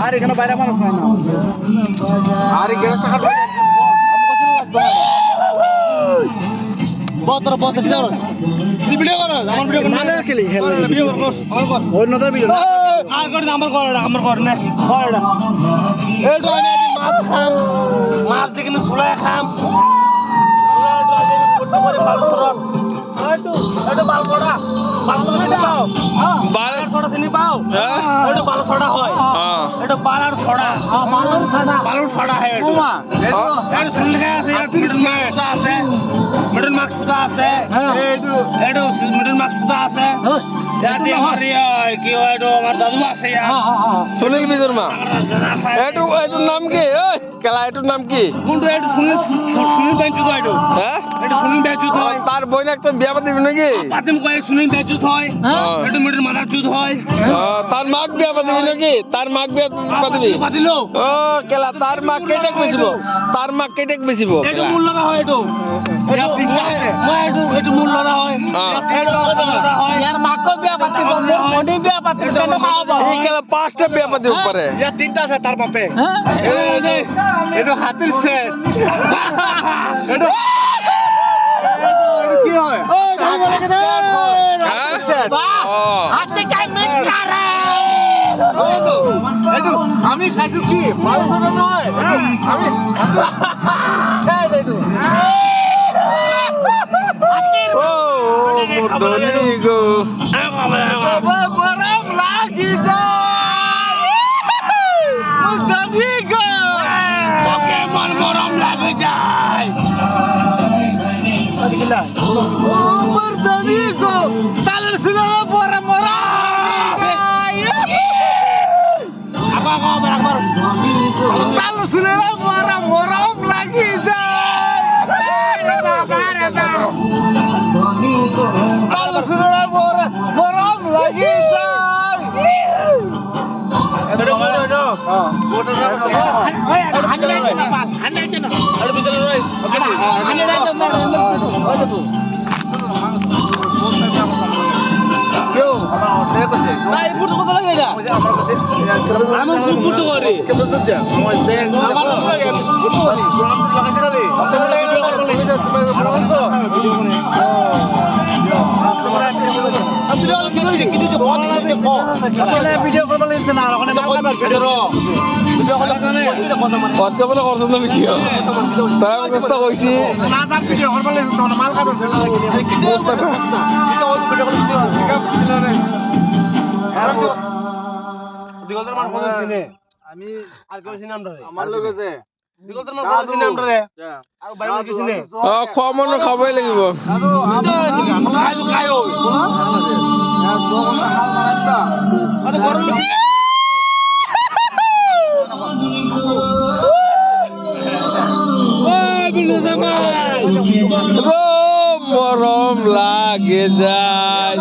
আর এখানে বাইরে মানুষ হয় না আর গ্যাস টাকা বতর বতর যাও ভিডিও করো আমার ভিডিও করো মানে খেলি ভিডিও করো আমার কর ওই নদা ভিডিও আর কর আমার কর না কর এটা এই তো আমি আজ মাছ খাম মাছ দেখে না সুলাই খাম সুলাই ড্রাইভার করতে পারে বাল করব এটা বাল পড়া বাল ছড়া পাও বাল ছড়া চিনি পাও এটা বাল ছড়া হয় এটা বালার ছড়া বালুর ছড়া হয় এটা শুনলে আছে এটা আছে মিডল মার্কস তো আছে এটা মিডল মার্কস তো আছে ইয়াতে আমার কি হয় এটা আমার দাদু আছে সুনীল বিদর্মা এটার নাম কি ওই কেলা এটার নাম কি কোনটা এটা সুনীল বেঞ্চুত হয় হ্যাঁ এটা সুনীল বেঞ্চুত হয় তার বই না একটা বিয়া পাতিবি নাকি পাতিম কয় সুনীল বেঞ্চুত হয় এটা মিডল মাদার চুত হয় তার মাক বিয়া পাতিবি নাকি তার মাক বিয়া পাতিবি পাতিলো ও কেলা তার মাক কেটেক বেচিব তার মাক কেটেক বেচিব এটা মূল লড়া হয় এটা এটা মূল লড়া হয় ইয়ার মাকো বিয়া পাতিব মনি বিয়া পাতিব কেন খাওয়াবো এই কেলা পাঁচটা বিয়া পাতিব পারে ইয়া তিনটা আছে তার বাপে এটা হাতির সেট এটা কি হয় ও ধর্ম লাগে দে হাতে কাই মিট করে এটো আমি খাইছো কি মালসনা নয় আমি এই দেখো ও মদনি গো বাবা বরম লাগি যায় মদনি গো তোকে মন বরম লাগি যায় আদিলা ও মদনি গো তাল সুলা বরম বরম আগা আগা তাল সুলা বরম বরম লাগি যায় তাল সুলা বরম লাগি যায় এটা বলো এটা ওটা আরে ভিতরে রই ওকে নাই পুরো কথা লাগে এটা আমি পুরো করে কেমন দিতে আমার দেখ আমার লাগে পুরো করে লাগাইছ না রে ভিডিও করব লাগছে না ওখানে কত বলে করছ না ভিডিও তাই অবস্থা কইছি না যাব ভিডিও করব লাগছে না মাল কাটো দিগলদের মান কোন চিনে আমি আর কেউ চিনে আমরা আমার লগে আছে দিগলদের মান কোন চিনে আমরা রে আর বাইরে কি চিনে কমন খাবই লাগিব দাদু আমরা খাইলো খাইও আর দো ঘন্টা হাল মারাইতা আরে গরম ওই বিলু জামাই মরম লাগে যায়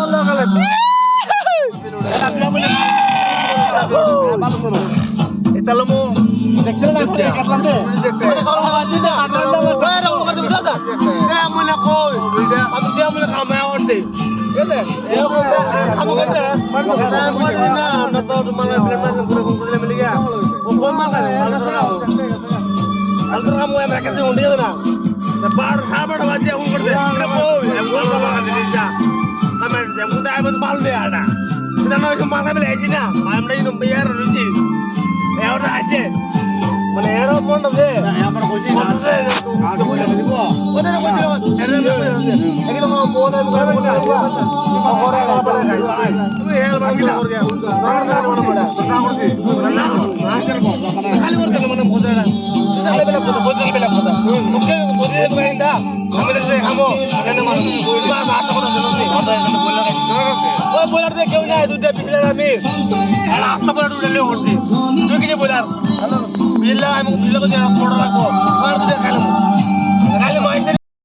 এটা লমু দেখছেন না কাটলাম দে এটা সরল বাজি দে কাটলাম দে বাইরে ওর করতে দাদা এ মনে কই আমি দিয়া মনে কামে আওরতে এলে খাবো কইতে না না তো মানে প্লেন করে করে মিলে গিয়া ও কোন মাল খাবে আলতর কাম ওয়া রাখতে উন্ডে না বাড় খাবার বাজি এখন করতে এটা কই এম কোন বাবা দিছা আমি যেমন তাই বল মাল দে আনা এটা না ওই মাল খাবে আইছি না আমরা ইনো বিয়ার রইছি এওটা আছে মানে এরো মন দে আমার কইছি না আছে তো কইলা দিব ওদের কইছি একদম মোন আমি করে বলে আসবা ওরে তুমি হেল বাকি না করে না মনে পড়া না করছি না খালি ওর কেন মনে বোঝা না তুই বেলা কথা বোঝা বেলা কথা ওকে বোঝা তো বাইন্দা আমি দেশে খামো কেন মানুষ কইলা আশা করা জন্য নেই কথা এখানে বললা ওই বলার দে কেউ নাই দুধে বিপ্লব আমি রাস্তা পরে উঠে করছি তুই কিছু বলার বিল্লা আমি বিল্লা করছি বড় রাখবো